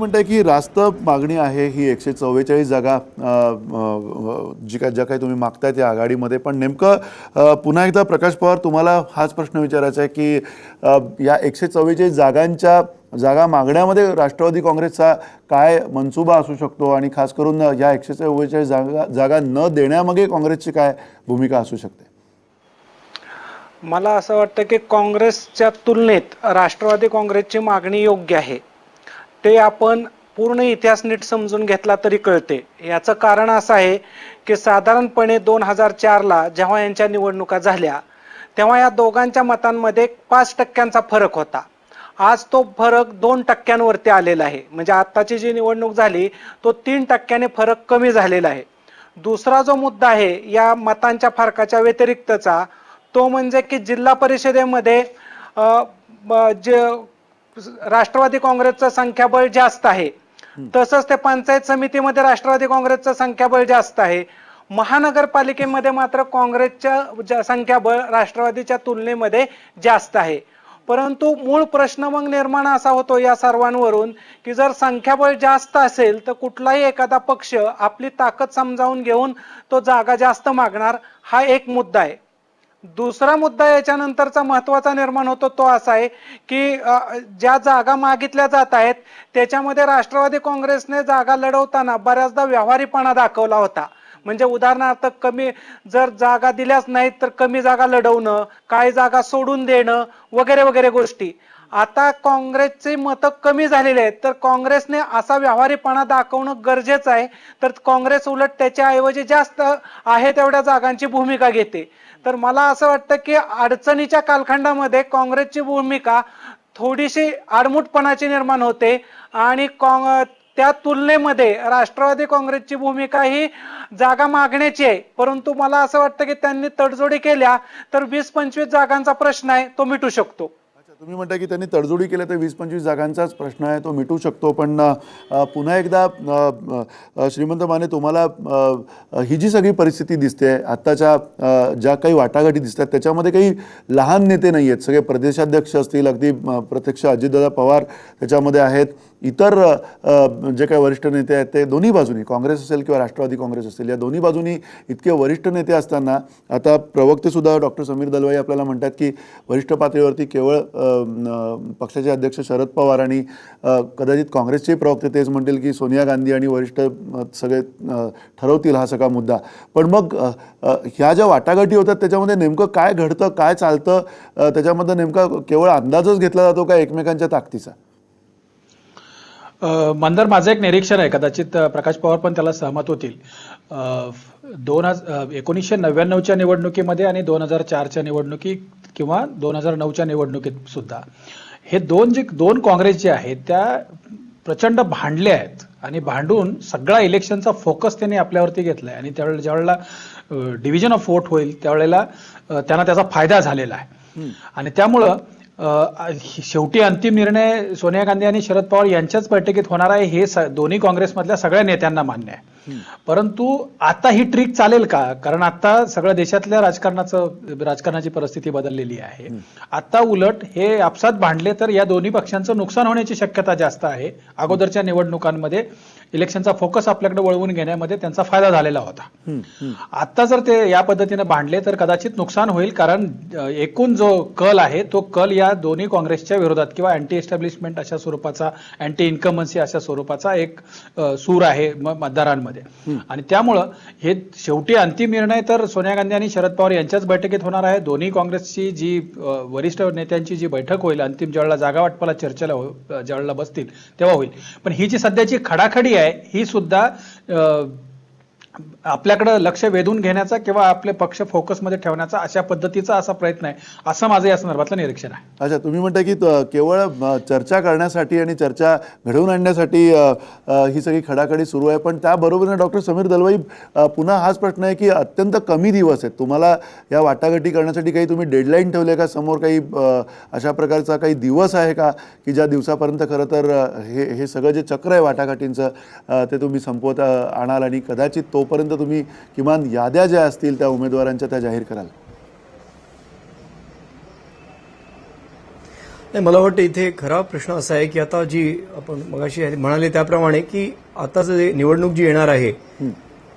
म्हणताय की रास्त मागणी आहे ही 144 जागा ज्या काही तुम्ही मागताय त्या आघाडीमध्ये, पण नेमकं पुन्हा एकदा प्रकाश पवार तुम्हाला हाच प्रश्न विचारायचा आहे की या 144 जागा मागण्यामध्ये राष्ट्रवादी काँग्रेसचा काय मनसुबा असू शकतो आणि खास करून या 144 जागा न देण्यामागे काँग्रेसची काय भूमिका असू शकते? मला असं वाटतं की काँग्रेसच्या तुलनेत राष्ट्रवादी काँग्रेसची मागणी योग्य आहे. ते आपण पूर्ण इतिहास नीट समजून घेतला तरी कळते. याचं कारण असं आहे की साधारणपणे 2004ला जेव्हा यांच्या निवडणुका झाल्या तेव्हा या दोघांच्या मतांमध्ये 5% फरक होता. आज तो फरक 2%वरती आलेला आहे. म्हणजे आताची जी निवडणूक झाली तो 3% फरक कमी झालेला आहे. दुसरा जो मुद्दा आहे या मतांच्या फरकाच्या व्यतिरिक्तचा तो म्हणजे की जिल्हा परिषदेमध्ये जे राष्ट्रवादी काँग्रेसचं संख्याबळ जास्त आहे, तसंच ते पंचायत समितीमध्ये राष्ट्रवादी काँग्रेसचं संख्याबळ जास्त आहे. महानगरपालिकेमध्ये मात्र काँग्रेसच्या संख्याबळ राष्ट्रवादीच्या तुलनेमध्ये जास्त आहे. परंतु मूळ प्रश्न मग निर्माण असा होतो या सर्वांवरून की जर संख्याबळ जास्त असेल तर कुठलाही एखादा पक्ष आपली ताकद समजावून घेऊन तो जागा जास्त मागणार, हा एक मुद्दा आहे. दुसरा मुद्दा याच्यानंतरचा महत्वाचा निर्माण होतो तो असा आहे की ज्या जागा मागितल्या जात आहेत त्याच्यामध्ये राष्ट्रवादी काँग्रेसने जागा लढवताना बऱ्याचदा व्यवहारीपणा दाखवला होता. म्हणजे उदाहरणार्थ जर जागा दिल्याच नाहीत तर कमी जागा लढवणं, काही जागा सोडून देणं वगैरे वगैरे गोष्टी. आता काँग्रेसचे मतं कमी झालेले आहेत तर काँग्रेसने असा व्यवहारीपणा दाखवणं गरजेचं आहे. तर काँग्रेस उलट त्याच्याऐवजी जास्त आहे तेवढ्या जागांची भूमिका घेते. तर मला असं वाटतं की अडचणीच्या कालखंडामध्ये काँग्रेसची भूमिका थोडीशी आडमुठपणाची निर्माण होते आणि त्या तुलनेमध्ये राष्ट्रवादी काँग्रेसची भूमिका ही जागा मागण्याची आहे. परंतु मला असं वाटतं की त्यांनी तडजोडी केल्या तर 20-25 जागांचा प्रश्न आहे तो मिटू शकतो. तुम्ही म्हणता की त्यांनी तडजोडी केल्या तर 20-25 जागांचाच प्रश्न आहे तो मिटू शकतो, पण पुन्हा एकदा श्रीमंत माने तुम्हाला ही जी सगळी परिस्थिती दिसते आत्ताच्या ज्या काही वाटाघाटी दिसतात त्याच्यामध्ये काही लहान नेते नाही आहेत, सगळे प्रदेशाध्यक्ष असतील, अगदी प्रत्यक्ष अजितदादा पवार त्याच्यामध्ये आहेत, इतर जे काही वरिष्ठ नेते आहेत ते दोन्ही बाजूनी काँग्रेस असेल किंवा राष्ट्रवादी काँग्रेस असेल या दोन्ही बाजूनी इतके वरिष्ठ नेते असताना आता प्रवक्तेसुद्धा डॉक्टर समीर दलवाई आपल्याला म्हणतात की वरिष्ठ पातळीवरती केवळ पक्षाचे अध्यक्ष शरद पवार आणि कदाचित काँग्रेसचे प्रवक्ते तेच म्हणतील की सोनिया गांधी आणि वरिष्ठ सगळे ठरवतील हा सगळा मुद्दा. पण मग ह्या ज्या वाटाघाटी होतात त्याच्यामध्ये नेमकं काय घडतं, काय चालतं, त्याच्यामध्ये नेमका केवळ अंदाजच घेतला जातो का एकमेकांच्या ताकदीचा? मंदार, माझं एक निरीक्षण आहे, कदाचित प्रकाश पवार पण त्याला सहमत होतील. 1999च्या निवडणुकीमध्ये आणि 2004च्या निवडणुकी किंवा 2009च्या निवडणुकीत सुद्धा हे दोन काँग्रेस जे आहेत त्या प्रचंड भांडले आहेत आणि भांडून सगळा इलेक्शनचा फोकस त्यांनी आपल्यावरती घेतलाय आणि त्यावेळेला ज्यावेळेला डिव्हिजन ऑफ वोट होईल त्यावेळेला त्यांना त्याचा फायदा झालेला आहे. आणि त्यामुळं शेवटी अंतिम निर्णय सोनिया गांधी आणि शरद पवार यांच्याच बैठकीत होणार आहे हे दोन्ही काँग्रेसमधल्या सगळ्या नेत्यांना मान्य आहे. परंतु आता ही ट्रिक चालेल का? कारण आता सगळ्या देशातल्या राजकारणाची परिस्थिती बदललेली आहे. आता उलट हे आपसात भांडले तर या दोन्ही पक्षांचं नुकसान होण्याची शक्यता जास्त आहे. अगोदरच्या निवडणुकांमध्ये इलेक्शनचा फोकस आपल्याकडे वळवून घेण्यामध्ये त्यांचा फायदा झालेला होता. आता जर ते या पद्धतीने भांडले तर कदाचित नुकसान होईल, कारण एकूण जो कल आहे तो कल या दोन्ही काँग्रेसच्या विरोधात किंवा अँटी एस्टॅब्लिशमेंट अशा स्वरूपाचा, अँटी इन्कमन्सी अशा स्वरूपाचा एक सूर आहे मतदारांमध्ये. आणि त्यामुळं हे शेवटी अंतिम निर्णय तर सोनिया गांधी आणि शरद पवार यांच्याच बैठकीत होणार आहे. दोन्ही काँग्रेसची जी वरिष्ठ नेत्यांची जी बैठक होईल अंतिम ज्यावेळेला जागा वाटपाला चर्चेला ज्यावेळेला बसतील तेव्हा होईल. पण ही जी सध्याची खडाखडी आहे ही सुद्धा आपल्याकडे लक्ष वेधून घेण्याचा किंवा आपले पक्ष फोकसमध्ये ठेवण्याचा अशा पद्धतीचा असा प्रयत्न आहे असं माझं या संदर्भातलं निरीक्षण आहे. अच्छा, तुम्ही म्हणता की केवळ चर्चा करण्यासाठी आणि चर्चा घडवून आणण्यासाठी ही सगळी खडाखडी सुरू आहे, पण त्याबरोबरीने डॉक्टर समीर दलवाई पुन्हा हाच प्रश्न आहे की अत्यंत कमी दिवस आहेत, तुम्हाला या वाटाघाटी करण्यासाठी काही तुम्ही डेडलाईन ठेवले का समोर? काही अशा प्रकारचा काही दिवस आहे का की ज्या दिवसापर्यंत खरं तर हे सगळं जे चक्र आहे वाटाघाटींचं ते तुम्ही संपवत आणाल आणि कदाचित तोपर्यंत तुम्ही किमान याद्या ज्या असतील त्या उमेदवारांच्या त्या जाहीर कराल? नाही, मला वाटतं इथे खरा प्रश्न असा आहे की आता जी आपण मगाशी म्हणाले त्याप्रमाणे की आता जे निवडणूक जी येणार आहे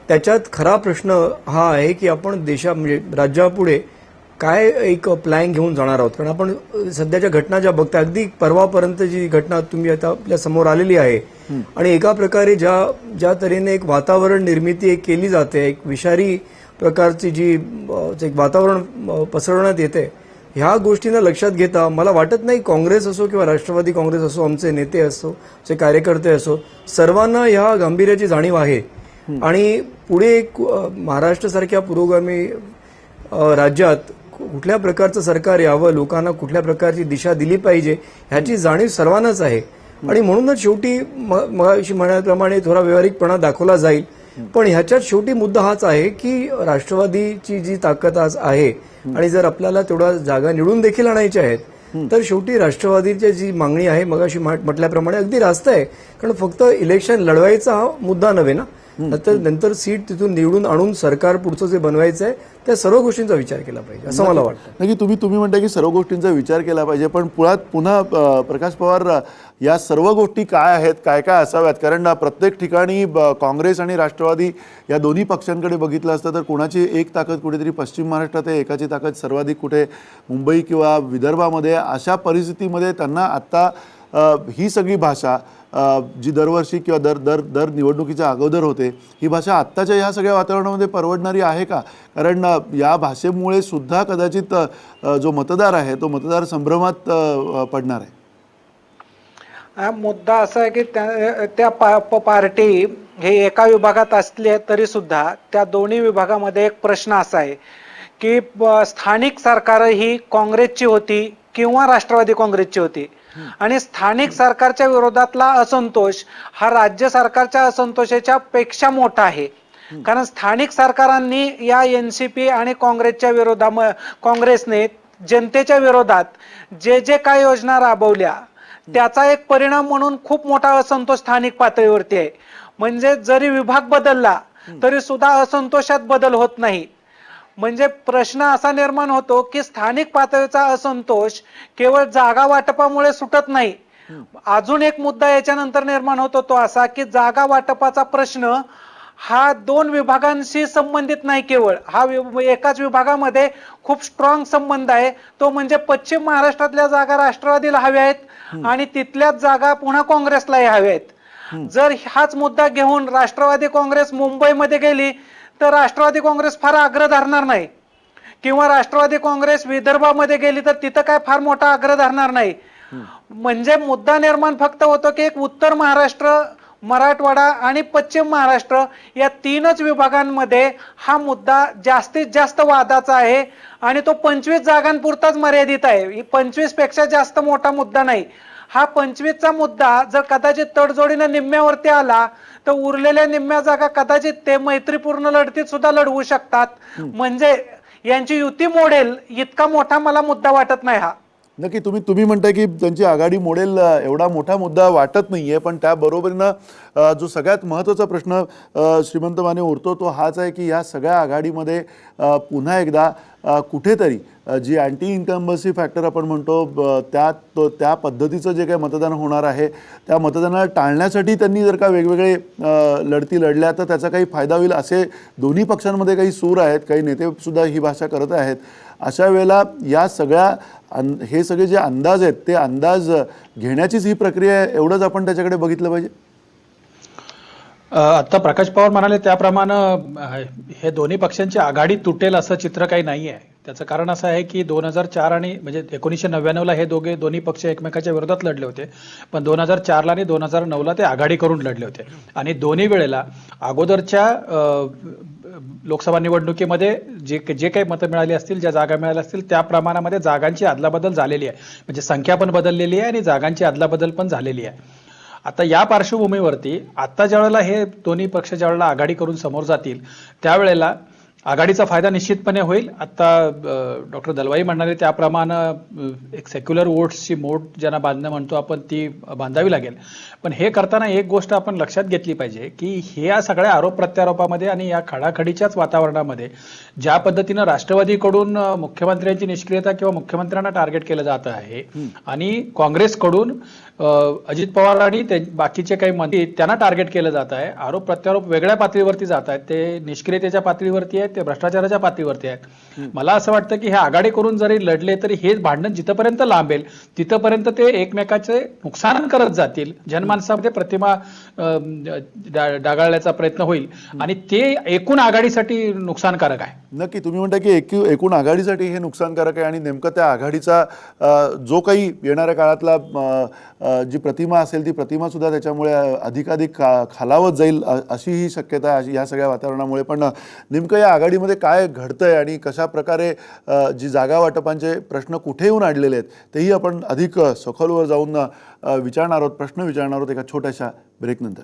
त्याच्यात खरा प्रश्न हा आहे की आपण म्हणजे राज्यापुढे काय एक प्लॅन घेऊन जाणार आहोत. कारण आपण सध्याच्या घटना ज्या बघताय, अगदी परवापर्यंत जी घटना तुम्ही आता आपल्या समोर आलेली आहे आणि एका प्रकारे ज्या तऱ्हेने एक वातावरण निर्मिती एक केली जाते, एक विषारी प्रकारची जी एक वातावरण पसरवण्यात येते, ह्या गोष्टींना लक्षात घेता मला वाटत नाही काँग्रेस असो किंवा राष्ट्रवादी काँग्रेस असो, आमचे नेते असो, आमचे कार्यकर्ते असो, सर्वांना ह्या गांभीर्याची जाणीव आहे. आणि पुढे एक महाराष्ट्रासारख्या पुरोगामी राज्यात कुठल्या प्रकारचं सरकार यावं, लोकांना कुठल्या प्रकारची दिशा दिली पाहिजे ह्याची जाणीव सर्वांनाच आहे. आणि म्हणूनच शेवटी मगाशी म्हणाल्याप्रमाणे थोडा व्यावहारिकपणा दाखवला जाईल. पण ह्याच्यात शेवटी मुद्दा हाच आहे की राष्ट्रवादीची जी ताकद आज आहे आणि जर आपल्याला तेवढा जागा निवडून देखील आणायच्या आहेत तर शेवटी राष्ट्रवादीची जी मागणी आहे मगाशी म्हटल्याप्रमाणे अगदी रास्त आहे. कारण फक्त इलेक्शन लढवायचा हा मुद्दा नव्हे ना, नंतर सीट तिथून निवडून आणून सरकार पुढचं जे बनवायचं आहे त्या सर्व गोष्टींचा विचार केला पाहिजे असं मला वाटतं. नक्की तुम्ही म्हणता की सर्व गोष्टींचा विचार केला पाहिजे, पण पुन्हा प्रकाश पवार या सर्व गोष्टी काय आहेत, काय काय असाव्यात? कारण प्रत्येक ठिकाणी काँग्रेस आणि राष्ट्रवादी या दोन्ही पक्षांकडे बघितलं असतं तर कोणाची एक ताकद कुठेतरी पश्चिम महाराष्ट्रात आहे, एकाची ताकद सर्वाधिक कुठे मुंबई किंवा विदर्भामध्ये. अशा परिस्थितीमध्ये त्यांना आत्ता ही सगळी भाषा जी दरवर्षी किंवा दर निवडणुकीच्या अगोदर होते, ही भाषा आत्ताच्या ह्या सगळ्या वातावरणामध्ये परवडणारी आहे का? कारण या भाषेमुळे सुद्धा कदाचित जो मतदार आहे तो मतदार संभ्रमात पडणार आहे. हा मुद्दा असा आहे की त्या पार्टी हे एका विभागात असले तरी सुद्धा त्या दोन्ही विभागामध्ये एक प्रश्न असा आहे की स्थानिक सरकार ही काँग्रेसची होती किंवा राष्ट्रवादी काँग्रेसची होती आणि स्थानिक सरकारच्या विरोधातला असंतोष हा राज्य सरकारच्या असंतोषाच्या पेक्षा मोठा आहे. कारण स्थानिक सरकारांनी या एनसीपी आणि काँग्रेसच्या काँग्रेसने जनतेच्या विरोधात जे काय योजना राबवल्या त्याचा एक परिणाम म्हणून खूप मोठा असंतोष स्थानिक पातळीवरती आहे. म्हणजे जरी विभाग बदलला तरी सुद्धा असंतोषात बदल होत नाही. म्हणजे प्रश्न असा निर्माण होतो की स्थानिक पातळीचा असंतोष केवळ जागा वाटपामुळे सुटत नाही. अजून एक मुद्दा याच्यानंतर निर्माण होतो तो असा की जागा वाटपाचा प्रश्न हा दोन विभागांशी संबंधित नाही, केवळ हा एकाच विभागामध्ये खूप स्ट्रॉंग संबंध आहे. तो म्हणजे पश्चिम महाराष्ट्रातल्या जागा राष्ट्रवादीला हव्या आहेत आणि तिथल्याच जागा पुन्हा काँग्रेसलाही हव्या आहेत. जर हाच मुद्दा घेऊन राष्ट्रवादी काँग्रेस मुंबईमध्ये गेली तर राष्ट्रवादी काँग्रेस फार आग्रह धरणार नाही किंवा राष्ट्रवादी काँग्रेस विदर्भामध्ये गेली तर तिथं काय फार मोठा आग्रह धरणार नाही. म्हणजे मुद्दा निर्माण फक्त होतो की एक उत्तर महाराष्ट्र, मराठवाडा आणि पश्चिम महाराष्ट्र या तीनच विभागांमध्ये हा मुद्दा जास्तीत जास्त वादाचा आहे आणि तो 25 जागांपुरताच मर्यादित आहे. 25 पेक्षा जास्त मोठा मुद्दा नाही. हा 25चा मुद्दा जर कदाचित तडजोडीने निम्म्यावरती आला तर उरलेल्या निम्म्या जागा कदाचित ते मैत्रीपूर्ण लढतीत सुद्धा लढवू शकतात. म्हणजे यांची युती मोडेल इतका मोठा मला मुद्दा वाटत नाही हा. नक्की तुम्ही म्हणताय की त्यांची आघाडी मोडेल एवढा मोठा मुद्दा वाटत नाहीये, पण त्याबरोबरीनं जो सगळ्यात महत्त्वाचा प्रश्न श्रीमंत माने उरतो तो हाच आहे की या सगळ्या आघाडीमध्ये पुन्हा एकदा कुठेतरी जी अँटी इन्कम्बन्सी फॅक्टर आपण म्हणतो त्या पद्धतीचं जे काही मतदान होणार आहे त्या मतदानाला टाळण्यासाठी त्यांनी जर का वेगवेगळे लढती लढल्या तर त्याचा काही फायदा होईल असे दोन्ही पक्षांमध्ये काही सूर आहेत, काही नेते सुद्धा ही भाषा करत आहेत. अशा वेळेला या हे सगळे जे अंदाज आहेत ते अंदाज घेण्याचीच ही प्रक्रिया आहे, एवढंच आपण त्याच्याकडे बघितलं पाहिजे. आता प्रकाश पवार म्हणाले त्याप्रमाणे हे दोन्ही पक्षांची आघाडी तुटेल असं चित्र काही नाही आहे. त्याचं कारण असं आहे की 2004 आणि म्हणजे 1999ला हे दोन्ही पक्ष एकमेकाच्या विरोधात लढले होते, पण 2004ला आणि 2009ला ते आघाडी करून लढले होते. आणि दोन्ही वेळेला अगोदरच्या लोकसभा निवडणुकीमध्ये जे काही मतं मिळाली असतील, ज्या जागा मिळाल्या असतील त्या प्रमाणामध्ये जागांची अदलाबदल झालेली आहे. म्हणजे संख्या पण बदललेली आहे आणि जागांची अदलाबदल पण झालेली आहे. आता या पार्श्वभूमीवरती आता ज्या वेळेला हे दोन्ही पक्ष ज्या वेळेला आघाडी करून समोर जातील त्यावेळेला आघाडीचा फायदा निश्चितपणे होईल. आता डॉक्टर दलवाई म्हणाले त्याप्रमाणे एक सेक्युलर वोट्सची मोठ ज्यांना बांधणं म्हणतो आपण ती बांधावी लागेल. पण हे करताना एक गोष्ट आपण लक्षात घेतली पाहिजे की या सगळ्या आरोप प्रत्यारोपामध्ये आणि या खडाखडीच्याच वातावरणामध्ये ज्या पद्धतीनं राष्ट्रवादीकडून मुख्यमंत्र्यांची निष्क्रियता किंवा मुख्यमंत्र्यांना टार्गेट केलं जात आहे आणि काँग्रेसकडून अजित पवार आणि बाकीचे काही मंत्री त्यांना टार्गेट केलं जात आहे. आरोप प्रत्यारोप वेगळ्या पातळीवरती जात आहेत. ते निष्क्रियतेच्या पातळीवरती आहेत, ते भ्रष्टाचाराच्या पातळीवरती आहेत. मला असं वाटतं की हे आघाडी करून जरी लढले तरी हे भांडण जिथपर्यंत लांबेल तिथपर्यंत ते एकमेकाचे नुकसान करत जातील. जनमानसामध्ये प्रतिमा डागाळण्याचा प्रयत्न होईल आणि ते एकूण आघाडीसाठी नुकसानकारक आहे. नक्की तुम्ही म्हणता की एकूण आघाडीसाठी हे नुकसानकारक आहे आणि नेमकं त्या आघाडीचा जो काही येणाऱ्या काळातला जी प्रतिमा असेल ती प्रतिमा सुद्धा त्याच्यामुळे अधिकाधिक खालावत जाईल अशी ही शक्यता आहे या सगळ्या वातावरणामुळे. पण नेमकं या आघाडीमध्ये काय घडतंय आणि कशा प्रकारे जी जागा वाटपांचे प्रश्न कुठे येऊन अडलेले आहेत तेही आपण अधिक सखोलवर जाऊन विचारणार आहोत, प्रश्न विचारणार आहोत एका छोट्याशा ब्रेकनंतर.